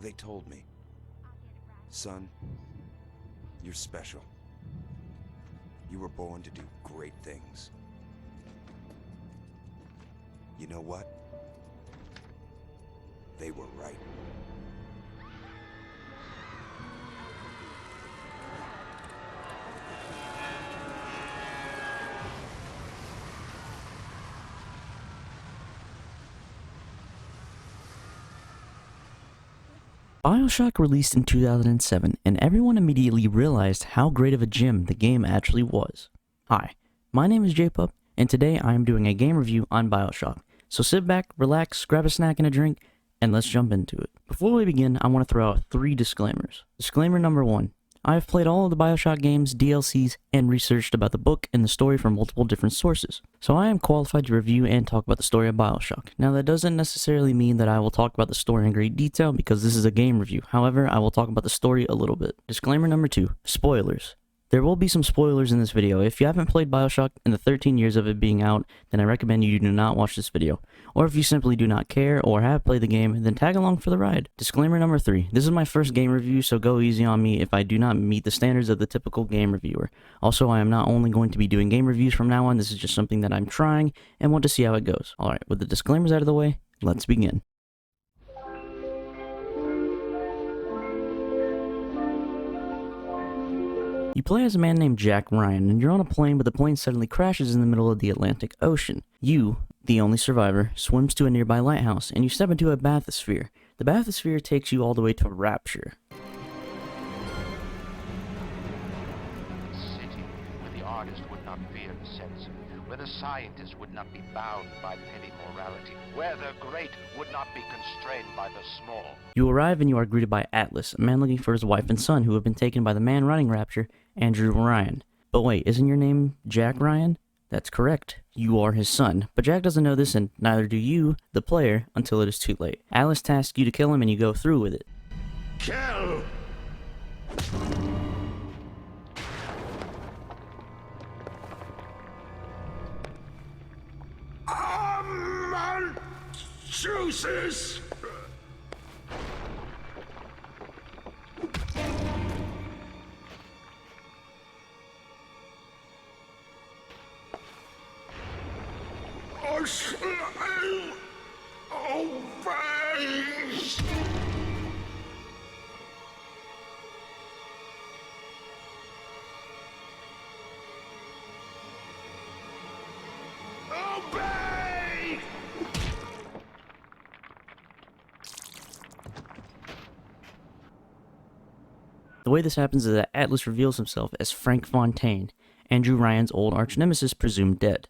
they told me. Son, you're special. You were born to do great things. You know what? They were right. BIOSHOCK released in 2007, and everyone immediately realized how great of a gem the game actually was. Hi, my name is JPup, and today I am doing a game review on BIOSHOCK. So sit back, relax, grab a snack and a drink, and let's jump into it. Before we begin, I want to throw out 3 disclaimers. Disclaimer number 1. I have played all of the BIOSHOCK games, DLCs, and researched about the book and the story from multiple different sources. So I am qualified to review and talk about the story of BIOSHOCK. Now that doesn't necessarily mean that I will talk about the story in great detail because this is a game review. However, I will talk about the story a little bit. Disclaimer number 2. Spoilers. There will be some spoilers in this video. If you haven't played BIOSHOCK in the 13 years of it being out, then I recommend you do not watch this video. Or if you simply do not care or have played the game, then tag along for the ride. Disclaimer number 3. This is my first game review, so go easy on me if I do not meet the standards of the typical game reviewer. Also, I am not only going to be doing game reviews from now on, this is just something that I'm trying and want to see how it goes. Alright, with the disclaimers out of the way, let's begin. You play as a man named Jack Ryan, and you're on a plane, but the plane suddenly crashes in the middle of the Atlantic Ocean. You, the only survivor, swims to a nearby lighthouse, and you step into a bathysphere. The bathysphere takes you all the way to Rapture. City where the artist would not fear the censor, where the scientist would not be bound by petty morality, where the great would not be constrained by the small. You arrive and you are greeted by Atlas, a man looking for his wife and son who have been taken by the man running Rapture, Andrew Ryan. But wait, isn't your name Jack Ryan? That's correct. You are his son. But Jack doesn't know this, and neither do you, the player, until it is too late. Atlas tasks you to kill him and you go through with it. Kill! Juices! Obey! The way this happens is that Atlas reveals himself as Frank Fontaine, Andrew Ryan's old arch-nemesis presumed dead.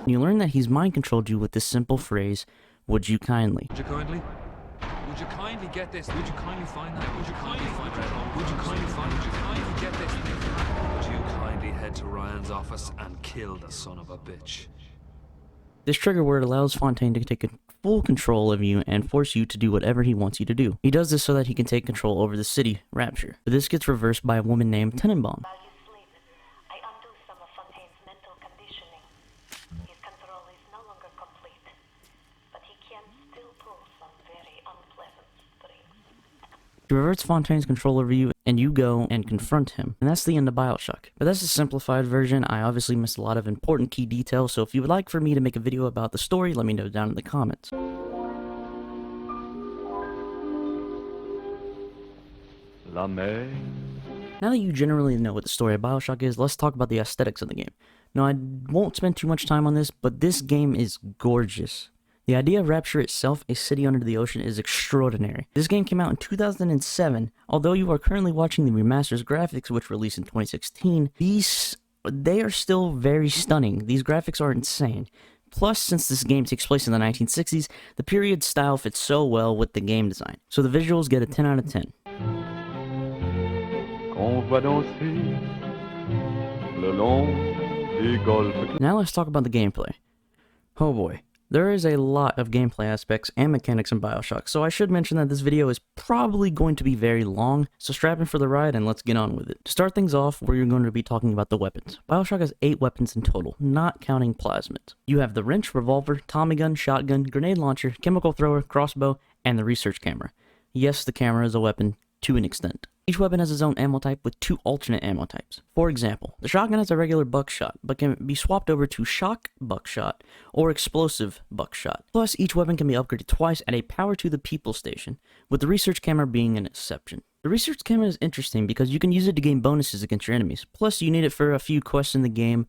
You learn that he's mind-controlled you with this simple phrase, "Would you kindly?" Would you kindly? Would you kindly get this? Would you kindly find that? Would you kindly find that? Would you kindly find it? Would you kindly get this? Would you kindly head to Ryan's office and kill the son of a bitch? This trigger word allows Fontaine to take full control of you and force you to do whatever he wants you to do. He does this so that he can take control over the city, Rapture. But this gets reversed by a woman named Tenenbaum. While you sleep, I undo some of Fontaine's mental conditioning. His control is no longer complete, but he can still pull some very unpleasant strings. He reverts Fontaine's control over you, and you go and confront him. And that's the end of BIOSHOCK. But that's a simplified version. I obviously missed a lot of important key details, so if you would like for me to make a video about the story, let me know down in the comments. Now that you generally know what the story of BIOSHOCK is, let's talk about the aesthetics of the game. Now, I won't spend too much time on this, but this game is gorgeous. The idea of Rapture itself, a city under the ocean, is extraordinary. This game came out in 2007. Although you are currently watching the remastered graphics, which released in 2016, they are still very stunning. These graphics are insane. Plus, since this game takes place in the 1960s, the period style fits so well with the game design. So the visuals get a 10 out of 10. On va danser le long des golfes. Now let's talk about the gameplay. Oh boy. There is a lot of gameplay aspects and mechanics in BioShock, so I should mention that this video is probably going to be very long, so strap in for the ride and let's get on with it. To start things off, we're going to be talking about the weapons. BioShock has 8 weapons in total, not counting plasmids. You have the wrench, revolver, Tommy gun, shotgun, grenade launcher, chemical thrower, crossbow, and the research camera. Yes, the camera is a weapon to an extent. Each weapon has its own ammo type with 2 alternate ammo types. For example, the shotgun has a regular buckshot, but can be swapped over to shock buckshot or explosive buckshot. Plus, each weapon can be upgraded twice at a power to the people station, with the research camera being an exception. The research camera is interesting because you can use it to gain bonuses against your enemies. Plus, you need it for a few quests in the game,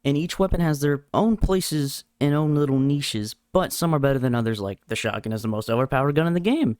and each weapon has their own places and own little niches, but some are better than others, like the shotgun is the most overpowered gun in the game.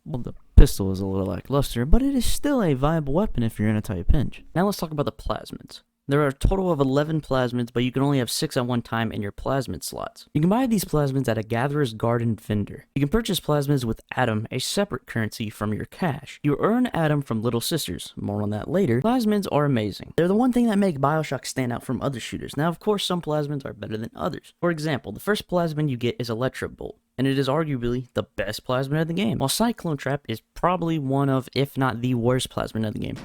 Well, the pistol is a little lackluster, but it is still a viable weapon if you're in a tight pinch. Now let's talk about the plasmids. There are a total of 11 plasmids, but you can only have 6 at one time in your plasmid slots. You can buy these plasmids at a Gatherer's Garden vendor. You can purchase plasmids with Atom, a separate currency from your cash. You earn Atom from Little Sisters. More on that later. Plasmids are amazing. They're the one thing that make BioShock stand out from other shooters. Now, of course, some plasmids are better than others. For example, the first plasmid you get is Electrobolt, and it is arguably the best plasmid of the game, while Cyclone Trap is probably one of, if not the worst plasmid of the game.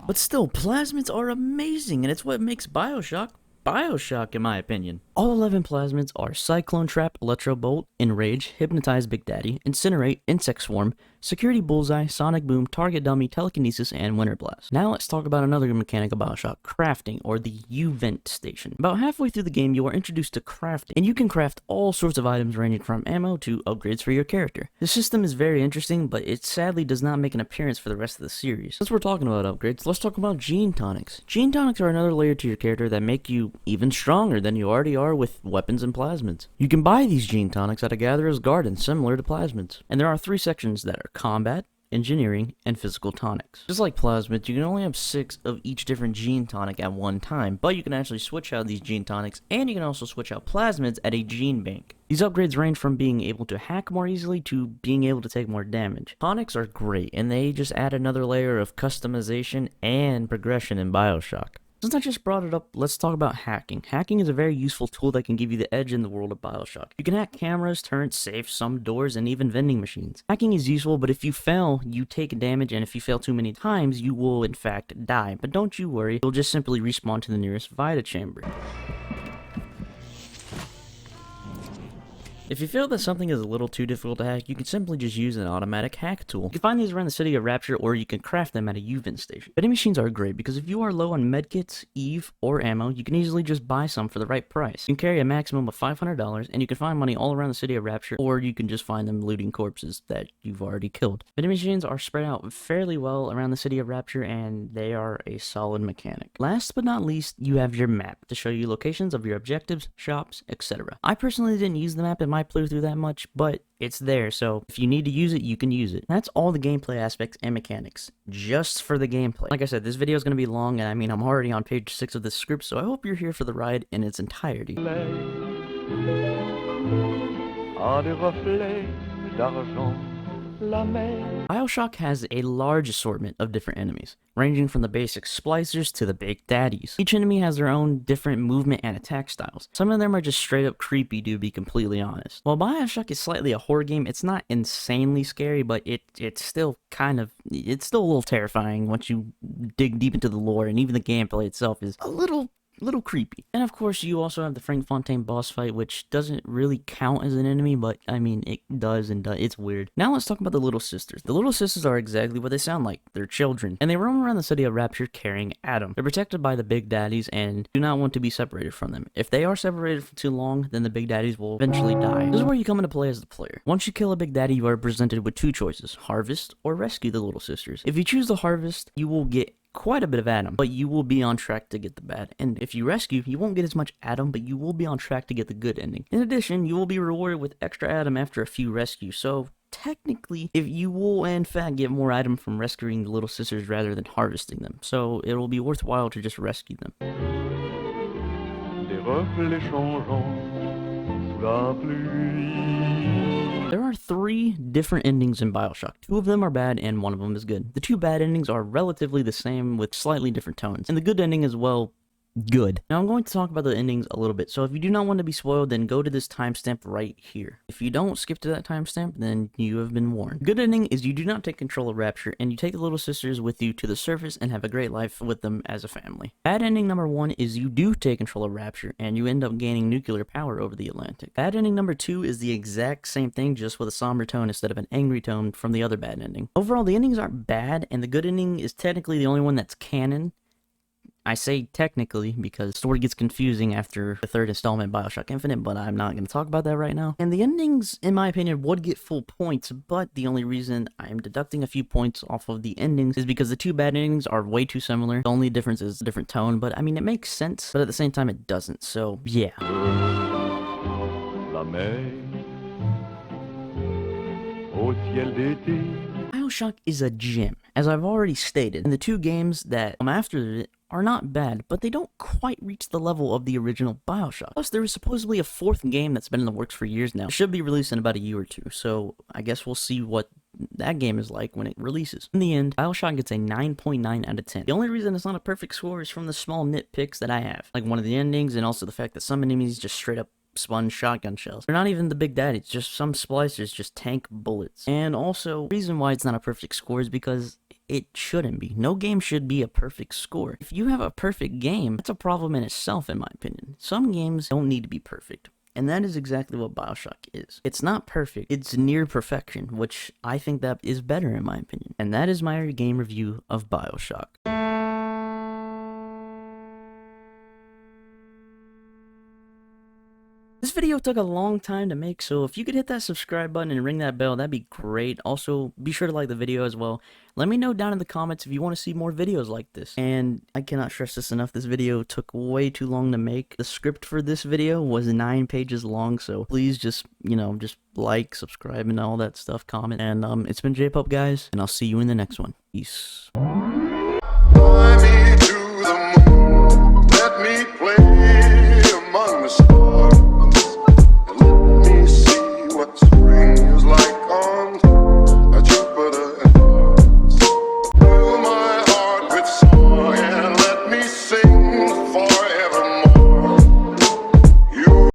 But still, plasmids are amazing, and it's what makes BioShock BioShock, in my opinion. All 11 plasmids are Cyclone Trap, Electrobolt, Enrage, Hypnotize Big Daddy, Incinerate, Insect Swarm, Security Bullseye, Sonic Boom, Target Dummy, Telekinesis, and Winter Blast. Now let's talk about another mechanic of BioShock, crafting, or the U-Vent Station. About halfway through the game, you are introduced to crafting, and you can craft all sorts of items ranging from ammo to upgrades for your character. The system is very interesting, but it sadly does not make an appearance for the rest of the series. Since we're talking about upgrades, let's talk about Gene Tonics. Gene Tonics are another layer to your character that make you even stronger than you already are with weapons and plasmids. You can buy these Gene Tonics at a Gatherer's Garden, similar to plasmids. And there are 3 sections that are combat, engineering, and physical tonics. Just like plasmids, you can only have 6 of each different Gene Tonic at one time, but you can actually switch out these Gene Tonics, and you can also switch out plasmids at a Gene Bank. These upgrades range from being able to hack more easily to being able to take more damage. Tonics are great, and they just add another layer of customization and progression in BioShock. Since I just brought it up, let's talk about hacking. Hacking is a very useful tool that can give you the edge in the world of BioShock. You can hack cameras, turrets, safes, some doors, and even vending machines. Hacking is useful, but if you fail, you take damage, and if you fail too many times, you will in fact die. But don't you worry, you'll just simply respawn to the nearest Vita chamber. If you feel that something is a little too difficult to hack, you can simply just use an automatic hack tool. You can find these around the City of Rapture, or you can craft them at a U-Vent station. Vending machines are great because if you are low on medkits, EVE, or ammo, you can easily just buy some for the right price. You can carry a maximum of $500, and you can find money all around the City of Rapture, or you can just find them looting corpses that you've already killed. Vending machines are spread out fairly well around the City of Rapture, and they are a solid mechanic. Last but not least, you have your map to show you locations of your objectives, shops, etc. I personally didn't use the map in my playthrough that much, but it's there, so if you need to use it, you can use it. That's all the gameplay aspects and mechanics, just for the gameplay. Like I said, this video is going to be long, and I mean, I'm already on page 6 of this script, so I hope you're here for the ride in its entirety. BioShock has a large assortment of different enemies, ranging from the basic splicers to the big daddies. Each enemy has their own different movement and attack styles. Some of them are just straight up creepy, to be completely honest. While BioShock is slightly a horror game, it's not insanely scary, but it's still it's still a little terrifying once you dig deep into the lore, and even the gameplay itself is a little creepy. And of course, you also have the Frank Fontaine boss fight, which doesn't really count as an enemy, but I mean, it does, and it's weird. Now let's talk about the Little Sisters. The Little Sisters are exactly what they sound like. They're children, and they roam around the City of Rapture carrying Adam. They're protected by the Big Daddies and do not want to be separated from them. If they are separated for too long, then the Big Daddies will eventually die. This is where you come into play as the player. Once you kill a Big Daddy, you are presented with 2 choices: harvest or rescue the Little Sisters. If you choose the harvest, you will get quite a bit of Adam, but you will be on track to get the bad. And if you rescue, you won't get as much Adam, but you will be on track to get the good ending. In addition, you will be rewarded with extra Adam after a few rescues, so technically, if you will in fact get more items from rescuing the little sisters rather than harvesting them, so it'll be worthwhile to just rescue them. Des reflets changeants sous la pluie. There are 3 different endings in BioShock. 2 of them are bad and 1 of them is good. The 2 bad endings are relatively the same with slightly different tones, and the good ending is, well, good. Now I'm going to talk about the endings a little bit, so if you do not want to be spoiled, then go to this timestamp right here. If you don't skip to that timestamp, then you have been warned. Good ending is you do not take control of Rapture, and you take the little sisters with you to the surface and have a great life with them as a family. Bad ending number 1 is you do take control of Rapture, and you end up gaining nuclear power over the Atlantic. Bad ending number 2 is the exact same thing, just with a somber tone instead of an angry tone from the other bad ending. Overall, the endings aren't bad, and the good ending is technically the only one that's canon. I say technically because the story gets confusing after the 3rd installment, BioShock Infinite, but I'm not going to talk about that right now. And the endings, in my opinion, would get full points, but the only reason I'm deducting a few points off of the endings is because the 2 bad endings are way too similar. The only difference is a different tone, but I mean, it makes sense, but at the same time, it doesn't, so yeah. La mer au ciel d'été. BioShock is a gem, as I've already stated, and the 2 games that come after it are not bad, but they don't quite reach the level of the original BioShock. Plus, there is supposedly a 4th game that's been in the works for years now. It should be released in about a year or 2, so I guess we'll see what that game is like when it releases. In the end, BioShock gets a 9.9 out of 10. The only reason it's not a perfect score is from the small nitpicks that I have, like one of the endings and also the fact that some enemies just straight up spun shotgun shells. They're not even the big daddies, just some splicers just tank bullets. And also, the reason why it's not a perfect score is because it shouldn't be. No game should be a perfect score. If you have a perfect game, that's a problem in itself, in my opinion. Some games don't need to be perfect. And that is exactly what BioShock is. It's not perfect, it's near perfection, which I think that is better in my opinion. And that is my game review of BioShock. This video took a long time to make, so if you could hit that subscribe button and ring that bell, that'd be great. Also, be sure to like the video as well. Let me know down in the comments if you want to see more videos like this. And I cannot stress this enough, this video took way too long to make. The script for this video was 9 pages long, so please just, just like, subscribe, and all that stuff, comment. And it's been JPup, guys, and I'll see you in the next one. Peace.